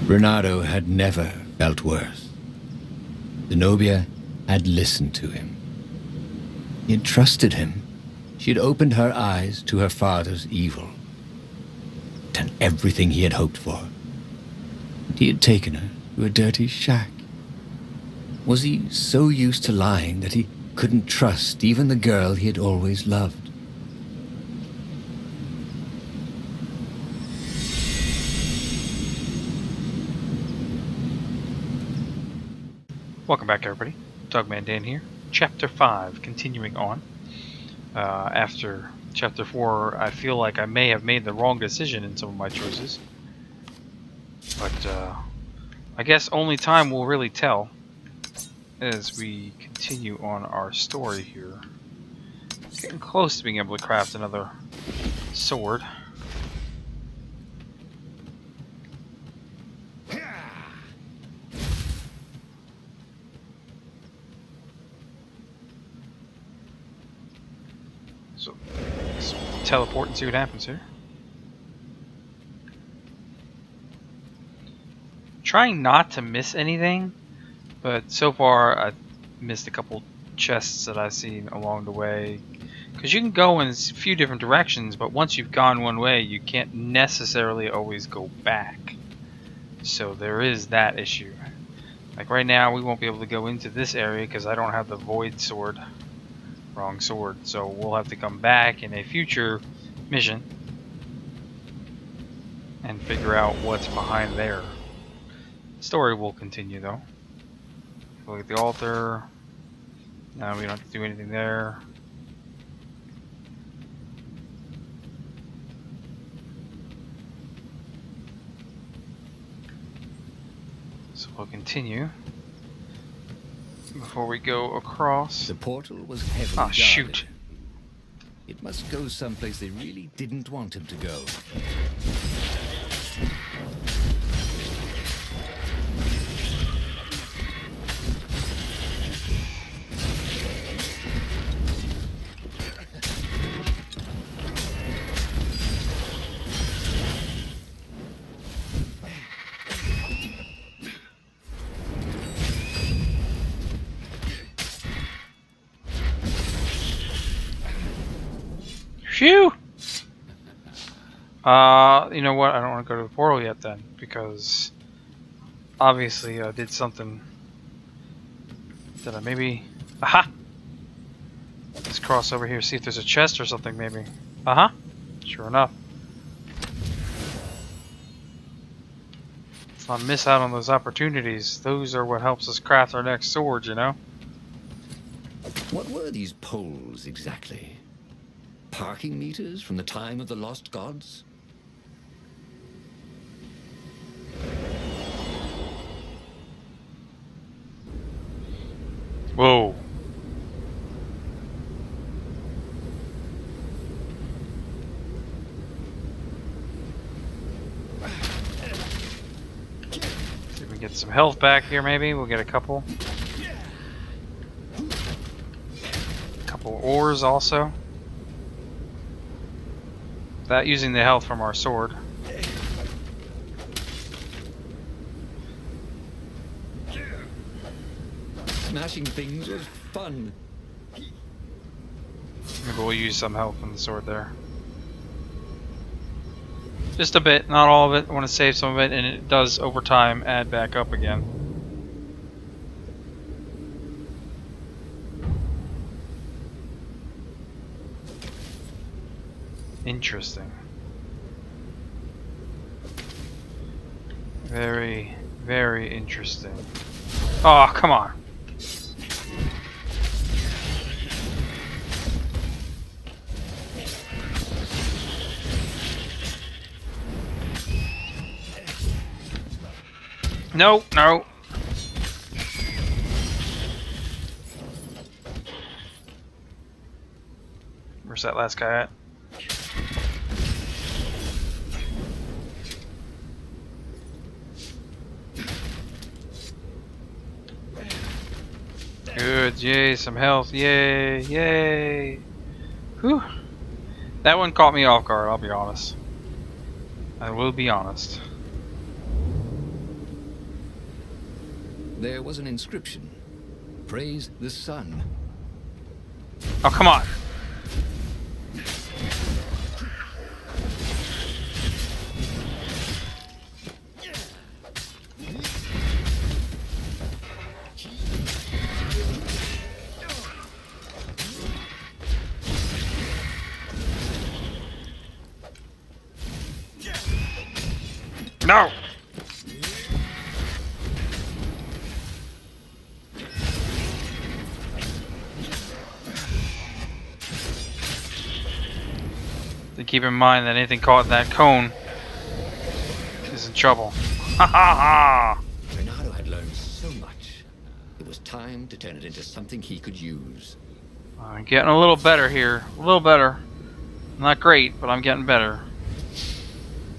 Renato had never felt worse. Zenobia had listened to him. He had trusted him. She had opened her eyes to her father's evil. Done everything he had hoped for. He had taken her to a dirty shack. Was he so used to lying that he couldn't trust even the girl he had always loved? Welcome back, everybody. Dogman Dan here. Chapter 5, continuing on. After Chapter 4, I feel like I may have made the wrong decision in some of my choices. But I guess only time will really tell as we continue on our story here. Getting close to being able to craft another sword. So let's teleport and see what happens here. Trying not to miss anything, but so far I've missed a couple chests that I've seen along the way. Because you can go in a few different directions, but once you've gone one way, you can't necessarily always go back. So there is that issue. Like right now, we won't be able to go into this area because I don't have the void sword. Wrong sword, so we'll have to come back in a future mission and figure out what's behind there. The story will continue though. Look at the altar. No, we don't have to do anything there. So we'll continue. Before we go across. The portal was heavily guarded. Shoot. It must go someplace they really didn't want him to go. Phew! You know what? I don't want to go to the portal yet then, because obviously I did something that I maybe... Aha! Let's cross over here, see if there's a chest or something maybe. Uh-huh. Sure enough. Let's not miss out on those opportunities. Those are what helps us craft our next sword, you know? What were these poles exactly? Parking meters from the time of the lost gods? Whoa. See if we can get some health back here maybe. We'll get a couple. Couple ores also. Without using the health from our sword. Smashing things was fun. Maybe we'll use some health from the sword there. Just a bit, not all of it. I want to save some of it, and it does over time add back up again. Interesting. Very, very interesting. Oh, come on. No, no. Where's that last guy at? Good, yay, some health, yay, yay. Whew. That one caught me off guard, I'll be honest. I will be honest. There was an inscription. Praise the sun. Oh, come on. No! To keep in mind that anything caught in that cone is in trouble. Ha ha ha! Bernardo had learned so much. It was time to turn it into something he could use. I'm getting a little better here. A little better. Not great, but I'm getting better.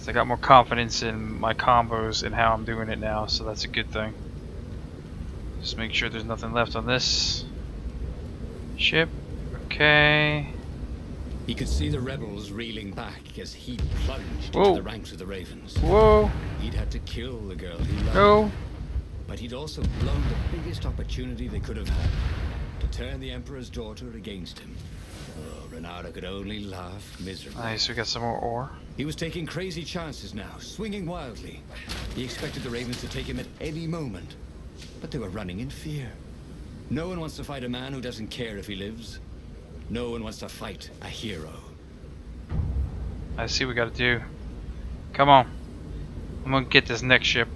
I got more confidence in my combos and how I'm doing it now, so that's a good thing. Just make sure there's nothing left on this ship. Okay. He could see the rebels reeling back as he plunged Whoa. into the ranks of the Ravens. Whoa. He'd had to kill the girl he loved. No. But he'd also blown the biggest opportunity they could have had to turn the Emperor's daughter against him. Oh, Renardo could only laugh miserably. Nice, we got some more ore. He was taking crazy chances now, swinging wildly. He expected the Ravens to take him at any moment, but they were running in fear. No one wants to fight a man who doesn't care if he lives. No one wants to fight a hero. I see what we gotta do. Come on. I'm gonna get this next ship.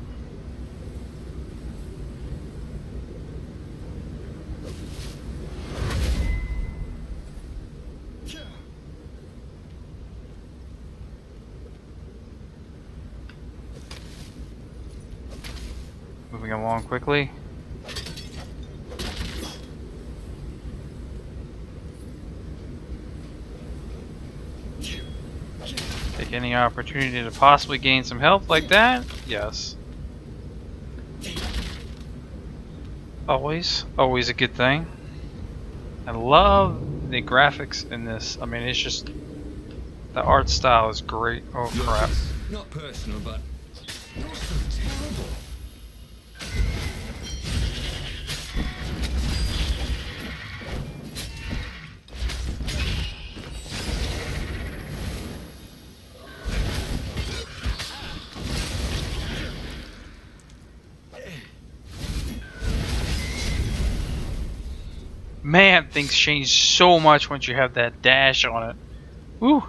Moving along quickly. Take any opportunity to possibly gain some health like that? Yes. Always a good thing. I love the graphics in this. I mean, it's just the art style is great. Oh crap! Not personal, but not so terrible. Man, things change so much once you have that dash on it. Woo!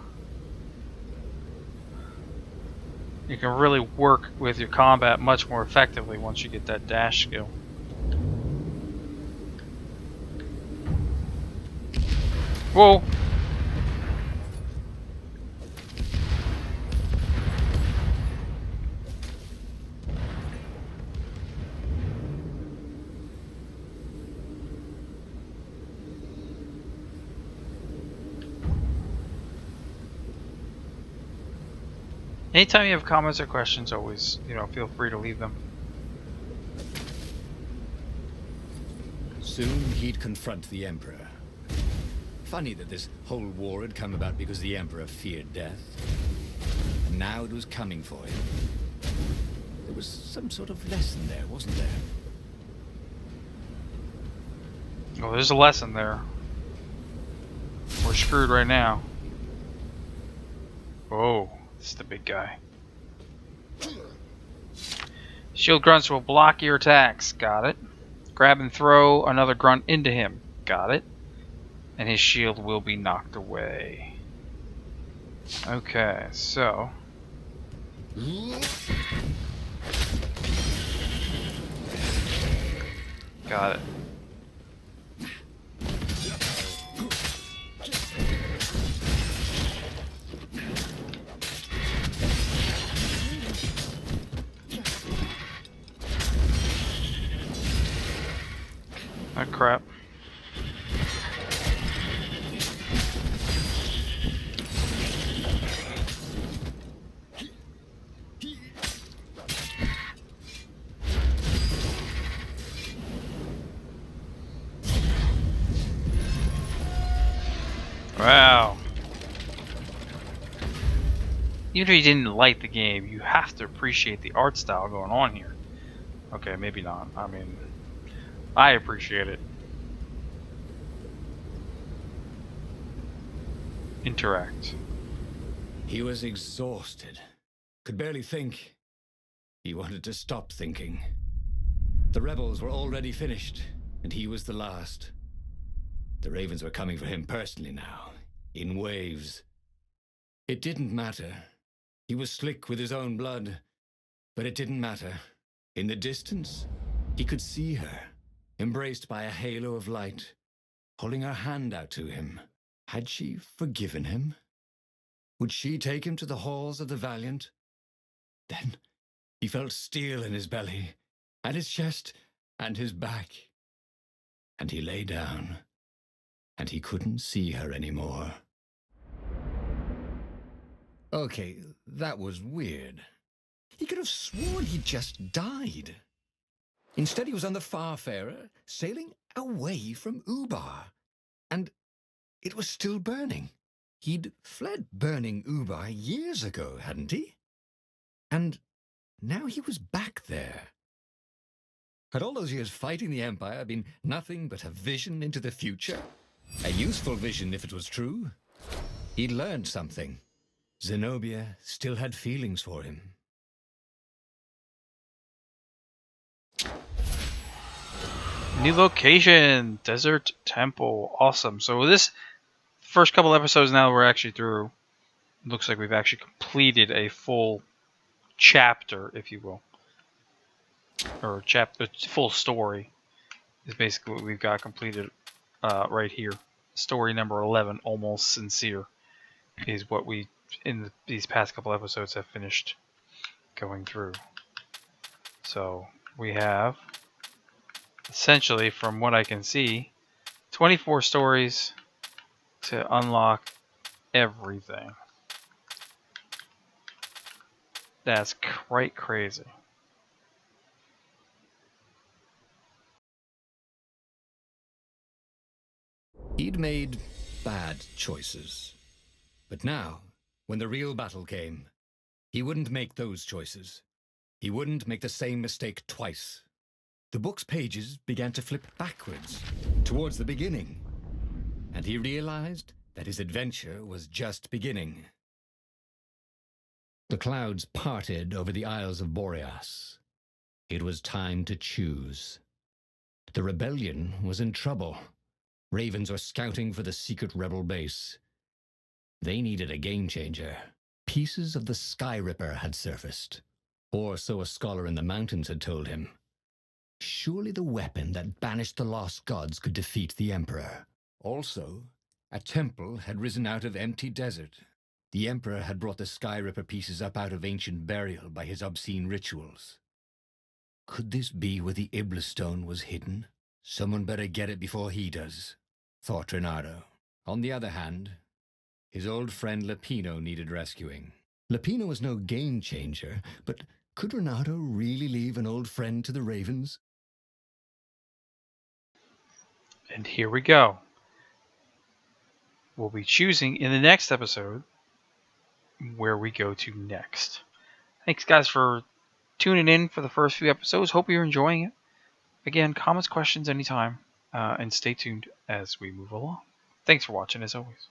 You can really work with your combat much more effectively once you get that dash skill. Whoa! Anytime you have comments or questions, always, feel free to leave them. Soon he'd confront the Emperor. Funny that this whole war had come about because the Emperor feared death. And now it was coming for him. There was some sort of lesson there, wasn't there? Oh, there's a lesson there. We're screwed right now. Oh. This is the big guy. Shield grunts will block your attacks. Got it. Grab and throw another grunt into him. Got it. And his shield will be knocked away. Okay, so... Got it. Oh crap. Wow. Even if you didn't like the game, you have to appreciate the art style going on here. Okay, maybe not. I mean, I appreciate it. Interact. He was exhausted. Could barely think. He wanted to stop thinking. The rebels were already finished, and he was the last. The Ravens were coming for him personally now, in waves. It didn't matter. He was slick with his own blood, but it didn't matter. In the distance, he could see her, embraced by a halo of light, holding her hand out to him. Had she forgiven him? Would she take him to the halls of the Valiant? Then he felt steel in his belly, and his chest, and his back. And he lay down, and he couldn't see her anymore. Okay, that was weird. He could have sworn he'd just died. Instead, he was on the Farfarer, sailing away from Ubar. And it was still burning. He'd fled burning Ubar years ago, hadn't he? And now he was back there. Had all those years fighting the Empire been nothing but a vision into the future? A useful vision if it was true. He'd learned something. Zenobia still had feelings for him. New location, Desert Temple. Awesome. So this first couple episodes now we're actually through. Looks like we've actually completed a full chapter, if you will. Or full story is basically what we've got completed right here. Story number 11, Almost Sincere, is what we, in these past couple episodes, have finished going through. So we have, essentially, from what I can see, 24 stories to unlock everything. That's quite crazy. He'd made bad choices. But now, when the real battle came, he wouldn't make those choices. He wouldn't make the same mistake twice. The book's pages began to flip backwards, towards the beginning. And he realized that his adventure was just beginning. The clouds parted over the Isles of Boreas. It was time to choose. The rebellion was in trouble. Ravens were scouting for the secret rebel base. They needed a game changer. Pieces of the Sky Ripper had surfaced, or so a scholar in the mountains had told him. Surely the weapon that banished the lost gods could defeat the Emperor. Also, a temple had risen out of empty desert. The Emperor had brought the Sky Ripper pieces up out of ancient burial by his obscene rituals. Could this be where the Iblis stone was hidden? Someone better get it before he does, thought Renato. On the other hand, his old friend Lapino needed rescuing. Lapino was no game changer, but could Renato really leave an old friend to the Ravens? And here we go. We'll be choosing in the next episode where we go to next. Thanks, guys, for tuning in for the first few episodes. Hope you're enjoying it. Again, comments, questions anytime, and stay tuned as we move along. Thanks for watching, as always.